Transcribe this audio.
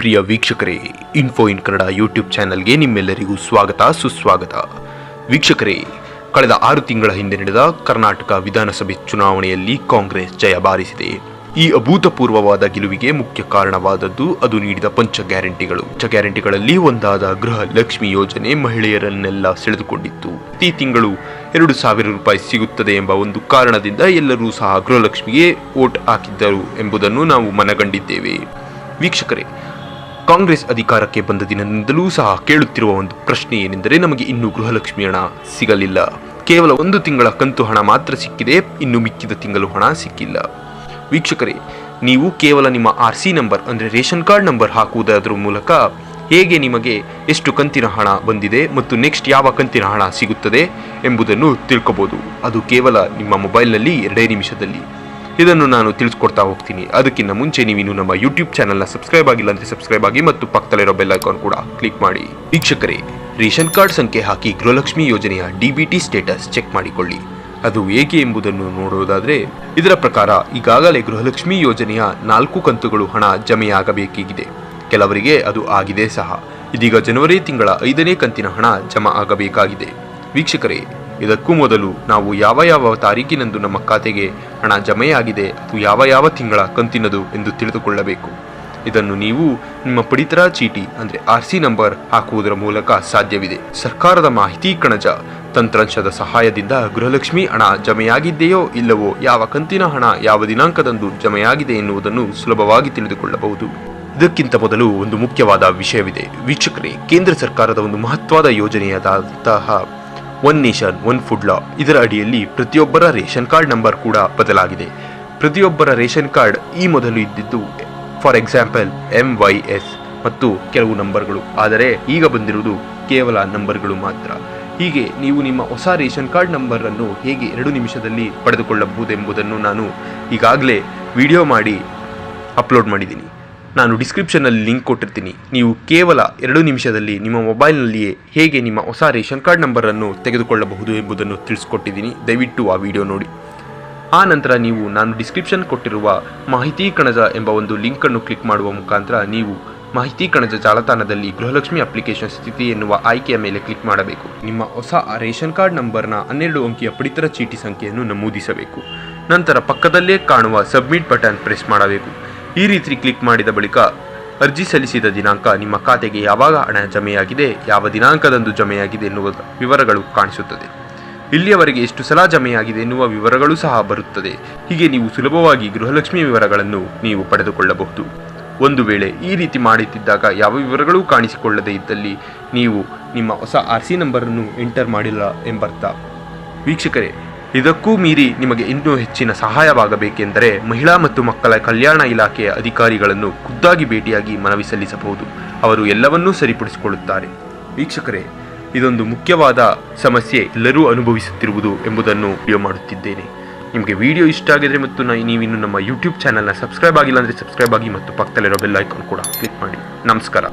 ಪ್ರಿಯ ವೀಕ್ಷಕರೇ, ಇನ್ಫೋ ಇನ್ ಕನ್ನಡ ಯೂಟ್ಯೂಬ್ ಚಾನಲ್ಗೆ ನಿಮ್ಮೆಲ್ಲರಿಗೂ ಸ್ವಾಗತ ಸುಸ್ವಾಗತ. ವೀಕ್ಷಕರೇ, ಕಳೆದ 6 ತಿಂಗಳ ಹಿಂದೆ ನಡೆದ ಕರ್ನಾಟಕ ವಿಧಾನಸಭೆ ಚುನಾವಣೆಯಲ್ಲಿ ಕಾಂಗ್ರೆಸ್ ಜಯ ಬಾರಿಸಿದೆ. ಈ ಅಭೂತಪೂರ್ವವಾದ ಗೆಲುವಿಗೆ ಮುಖ್ಯ ಕಾರಣವಾದದ್ದು ಅದು ನೀಡಿದ ಪಂಚ ಗ್ಯಾರಂಟಿಗಳಲ್ಲಿ ಒಂದಾದ ಗೃಹ ಲಕ್ಷ್ಮಿ ಯೋಜನೆ ಮಹಿಳೆಯರನ್ನೆಲ್ಲ ಸೆಳೆದುಕೊಂಡಿತ್ತು. ಪ್ರತಿ ತಿಂಗಳು 2,000 ರೂಪಾಯಿ ಸಿಗುತ್ತದೆ ಎಂಬ ಒಂದು ಕಾರಣದಿಂದ ಎಲ್ಲರೂ ಸಹ ಗೃಹಲಕ್ಷ್ಮಿಗೆ ವೋಟ್ ಹಾಕಿದ್ದರು ಎಂಬುದನ್ನು ನಾವು ಮನಗಂಡಿದ್ದೇವೆ. ವೀಕ್ಷಕರೇ, ಕಾಂಗ್ರೆಸ್ ಅಧಿಕಾರಕ್ಕೆ ಬಂದ ದಿನದಿಂದಲೂ ಸಹ ಕೇಳುತ್ತಿರುವ ಒಂದು ಪ್ರಶ್ನೆ ಏನೆಂದರೆ, ನಮಗೆ ಇನ್ನೂ ಗೃಹಲಕ್ಷ್ಮಿ ಹಣ ಸಿಗಲಿಲ್ಲ. ಕೇವಲ 1 ತಿಂಗಳ ಕಂತು ಹಣ ಮಾತ್ರ ಸಿಕ್ಕಿದೆ, ಇನ್ನು ಮಿಕ್ಕಿದ ತಿಂಗಳು ಹಣ ಸಿಕ್ಕಿಲ್ಲ. ವೀಕ್ಷಕರೇ, ನೀವು ಕೇವಲ ನಿಮ್ಮ RC ನಂಬರ್ ಅಂದರೆ ರೇಷನ್ ಕಾರ್ಡ್ ನಂಬರ್ ಹಾಕುವುದರ ಮೂಲಕ ಹೇಗೆ ನಿಮಗೆ ಎಷ್ಟು ಕಂತಿನ ಹಣ ಬಂದಿದೆ ಮತ್ತು ನೆಕ್ಸ್ಟ್ ಯಾವ ಕಂತಿನ ಹಣ ಸಿಗುತ್ತದೆ ಎಂಬುದನ್ನು ತಿಳ್ಕೋಬಹುದು. ಅದು ಕೇವಲ ನಿಮ್ಮ ಮೊಬೈಲ್ನಲ್ಲಿ 2 ನಿಮಿಷದಲ್ಲಿ. ಇದನ್ನು ನಾನು ತಿಳಿಸ್ಕೊಡ್ತಾ ಹೋಗ್ತೀನಿ. ಅದಕ್ಕಿಂತ ಮುಂಚೆ ನೀವಿನ್ನು ನಮ್ಮ ಯೂಟ್ಯೂಬ್ ಚಾನಲ್ನ ಸಬ್ಸ್ಕ್ರೈಬ್ ಆಗಿಲ್ಲ ಅಂದರೆ ಸಬ್ಸ್ಕ್ರೈಬ್ ಆಗಿ ಮತ್ತು ಪಕ್ಕದಲ್ಲಿರೋ ಬೆಲ್ ಐಕಾನ್ ಕೂಡ ಕ್ಲಿಕ್ ಮಾಡಿ. ವೀಕ್ಷಕರೇ, ರೇಷನ್ ಕಾರ್ಡ್ ಸಂಖ್ಯೆ ಹಾಕಿ ಗೃಹಲಕ್ಷ್ಮಿ ಯೋಜನೆಯ DBT ಸ್ಟೇಟಸ್ ಚೆಕ್ ಮಾಡಿಕೊಳ್ಳಿ. ಅದು ಹೇಗೆ ಎಂಬುದನ್ನು ನೋಡುವುದಾದರೆ, ಇದರ ಪ್ರಕಾರ ಈಗಾಗಲೇ ಗೃಹಲಕ್ಷ್ಮಿ ಯೋಜನೆಯ 4 ಕಂತುಗಳು ಹಣ ಜಮೆಯಾಗಬೇಕಿದೆ. ಕೆಲವರಿಗೆ ಅದು ಆಗಿದೆ ಸಹ. ಇದೀಗ ಜನವರಿ ತಿಂಗಳ 5ನೇ ಕಂತಿನ ಹಣ ಜಮಾ ಆಗಬೇಕಾಗಿದೆ. ವೀಕ್ಷಕರೇ, ಇದಕ್ಕೂ ಮೊದಲು ನಾವು ಯಾವ ತಾರೀಕಿನಂದು ನಮ್ಮ ಖಾತೆಗೆ ಹಣ ಜಮೆಯಾಗಿದೆ, ಅದು ಯಾವ ತಿಂಗಳ ಕಂತಿನದು ಎಂದು ತಿಳಿದುಕೊಳ್ಳಬೇಕು. ಇದನ್ನು ನೀವು ನಿಮ್ಮ ಪಡಿತರ ಚೀಟಿ ಅಂದರೆ RC ನಂಬರ್ ಹಾಕುವುದರ ಮೂಲಕ ಸಾಧ್ಯವಿದೆ. ಸರ್ಕಾರದ ಮಾಹಿತಿ ಕಣಜ ತಂತ್ರಾಂಶದ ಸಹಾಯದಿಂದ ಗೃಹಲಕ್ಷ್ಮಿ ಹಣ ಜಮೆಯಾಗಿದೆಯೋ ಇಲ್ಲವೋ, ಯಾವ ಕಂತಿನ ಹಣ ಯಾವ ದಿನಾಂಕದಂದು ಜಮೆಯಾಗಿದೆ ಎನ್ನುವುದನ್ನು ಸುಲಭವಾಗಿ ತಿಳಿದುಕೊಳ್ಳಬಹುದು. ಇದಕ್ಕಿಂತ ಮೊದಲು ಒಂದು ಮುಖ್ಯವಾದ ವಿಷಯವಿದೆ. ವೀಕ್ಷಕರೇ, ಕೇಂದ್ರ ಸರ್ಕಾರದ ಒಂದು ಮಹತ್ವದ ಯೋಜನೆಯಾದಂತಹ ಒನ್ ನೇಷನ್ ಒನ್ ಫುಡ್ ಲಾ, ಇದರ ಅಡಿಯಲ್ಲಿ ಪ್ರತಿಯೊಬ್ಬರ ರೇಷನ್ ಕಾರ್ಡ್ ನಂಬರ್ ಕೂಡ ಬದಲಾಗಿದೆ. ಪ್ರತಿಯೊಬ್ಬರ ರೇಷನ್ ಕಾರ್ಡ್ ಈ ಮೊದಲು ಇದ್ದಿದ್ದು ಫಾರ್ ಎಕ್ಸಾಂಪಲ್ MYS ಮತ್ತು ಕೆಲವು ನಂಬರ್ಗಳು, ಆದರೆ ಈಗ ಬಂದಿರುವುದು ಕೇವಲ ನಂಬರ್ಗಳು ಮಾತ್ರ. ಹೀಗೆ ನೀವು ನಿಮ್ಮ ಹೊಸ ರೇಷನ್ ಕಾರ್ಡ್ ನಂಬರ್ ಅನ್ನು ಹೇಗೆ 2 ನಿಮಿಷದಲ್ಲಿ ಪಡೆದುಕೊಳ್ಳಬಹುದೆಂಬುದನ್ನು ನಾನು ಈಗಾಗಲೇ ವಿಡಿಯೋ ಮಾಡಿ ಅಪ್ಲೋಡ್ ಮಾಡಿದ್ದೀನಿ. ನಾನು ಡಿಸ್ಕ್ರಿಪ್ಷನ್ನಲ್ಲಿ ಲಿಂಕ್ ಕೊಟ್ಟಿರ್ತೀನಿ. ನೀವು ಕೇವಲ 2 ನಿಮಿಷದಲ್ಲಿ ನಿಮ್ಮ ಮೊಬೈಲ್ನಲ್ಲಿಯೇ ಹೇಗೆ ನಿಮ್ಮ ಹೊಸ ರೇಷನ್ ಕಾರ್ಡ್ ನಂಬರನ್ನು ತೆಗೆದುಕೊಳ್ಳಬಹುದು ಎಂಬುದನ್ನು ತಿಳಿಸ್ಕೊಟ್ಟಿದ್ದೀನಿ. ದಯವಿಟ್ಟು ಆ ವಿಡಿಯೋ ನೋಡಿ. ಆ ನಂತರ ನೀವು ನಾನು ಡಿಸ್ಕ್ರಿಪ್ಷನ್ ಕೊಟ್ಟಿರುವ ಮಾಹಿತಿ ಕಣಜ ಎಂಬ ಒಂದು ಲಿಂಕನ್ನು ಕ್ಲಿಕ್ ಮಾಡುವ ಮುಖಾಂತರ ನೀವು ಮಾಹಿತಿ ಕಣಜ ಜಾಲತಾಣದಲ್ಲಿ ಗೃಹಲಕ್ಷ್ಮಿ ಅಪ್ಲಿಕೇಶನ್ ಸ್ಥಿತಿ ಎನ್ನುವ ಆಯ್ಕೆಯ ಮೇಲೆ ಕ್ಲಿಕ್ ಮಾಡಬೇಕು. ನಿಮ್ಮ ಹೊಸ ರೇಷನ್ ಕಾರ್ಡ್ ನಂಬರ್ನ 12 ಅಂಕಿಯ ಪಡಿತರ ಚೀಟಿ ಸಂಖ್ಯೆಯನ್ನು ನಮೂದಿಸಬೇಕು. ನಂತರ ಪಕ್ಕದಲ್ಲೇ ಕಾಣುವ ಸಬ್ಮಿಟ್ ಬಟನ್ ಪ್ರೆಸ್ ಮಾಡಬೇಕು. ಈ ರೀತಿ ಕ್ಲಿಕ್ ಮಾಡಿದ ಬಳಿಕ ಅರ್ಜಿ ಸಲ್ಲಿಸಿದ ದಿನಾಂಕ, ನಿಮ್ಮ ಖಾತೆಗೆ ಯಾವಾಗ ಹಣ ಜಮೆಯಾಗಿದೆ, ಯಾವ ದಿನಾಂಕದಂದು ಜಮೆಯಾಗಿದೆ ಎನ್ನುವ ವಿವರಗಳು ಕಾಣಿಸುತ್ತದೆ. ಇಲ್ಲಿಯವರೆಗೆ ಎಷ್ಟು ಸಲ ಜಮೆಯಾಗಿದೆ ಎನ್ನುವ ವಿವರಗಳು ಸಹ ಬರುತ್ತದೆ. ಹೀಗೆ ನೀವು ಸುಲಭವಾಗಿ ಗೃಹಲಕ್ಷ್ಮಿ ವಿವರಗಳನ್ನು ನೀವು ಪಡೆದುಕೊಳ್ಳಬಹುದು. ಒಂದು ವೇಳೆ ಈ ರೀತಿ ಮಾಡುತ್ತಿದ್ದಾಗ ಯಾವ ವಿವರಗಳೂ ಕಾಣಿಸಿಕೊಳ್ಳದೇ ಇದ್ದಲ್ಲಿ ನೀವು ನಿಮ್ಮ ಹೊಸ RC ನಂಬರನ್ನು ಎಂಟರ್ ಮಾಡಿಲ್ಲ ಎಂಬರ್ಥ. ವೀಕ್ಷಕರೇ, ಇದಕ್ಕೂ ಮೀರಿ ನಿಮಗೆ ಇನ್ನೂ ಹೆಚ್ಚಿನ ಸಹಾಯವಾಗಬೇಕೆಂದರೆ ಮಹಿಳಾ ಮತ್ತು ಮಕ್ಕಳ ಕಲ್ಯಾಣ ಇಲಾಖೆಯ ಅಧಿಕಾರಿಗಳನ್ನು ಖುದ್ದಾಗಿ ಭೇಟಿಯಾಗಿ ಮನವಿ ಸಲ್ಲಿಸಬಹುದು. ಅವರು ಎಲ್ಲವನ್ನೂ ಸರಿಪಡಿಸಿಕೊಳ್ಳುತ್ತಾರೆ. ವೀಕ್ಷಕರೇ, ಇದೊಂದು ಮುಖ್ಯವಾದ ಸಮಸ್ಯೆ ಎಲ್ಲರೂ ಅನುಭವಿಸುತ್ತಿರುವುದು ಎಂಬುದನ್ನು ವಿಡಿಯೋ ಮಾಡುತ್ತಿದ್ದೇನೆ. ನಿಮಗೆ ವಿಡಿಯೋ ಇಷ್ಟ ಆಗಿದ್ರೆ ಮತ್ತು ನೀವಿನ್ನು ನಮ್ಮ ಯೂಟ್ಯೂಬ್ ಚಾನಲ್ನ ಸಬ್ಸ್ಕ್ರೈಬ್ ಆಗಿಲ್ಲ ಅಂದರೆ ಸಬ್ಸ್ಕ್ರೈಬ್ ಆಗಿ ಮತ್ತು ಪಕ್ಕದಲ್ಲಿರೋ ಬೆಲ್ ಐಕಾನ್ ಕೂಡ ಕ್ಲಿಕ್ ಮಾಡಿ. ನಮಸ್ಕಾರ.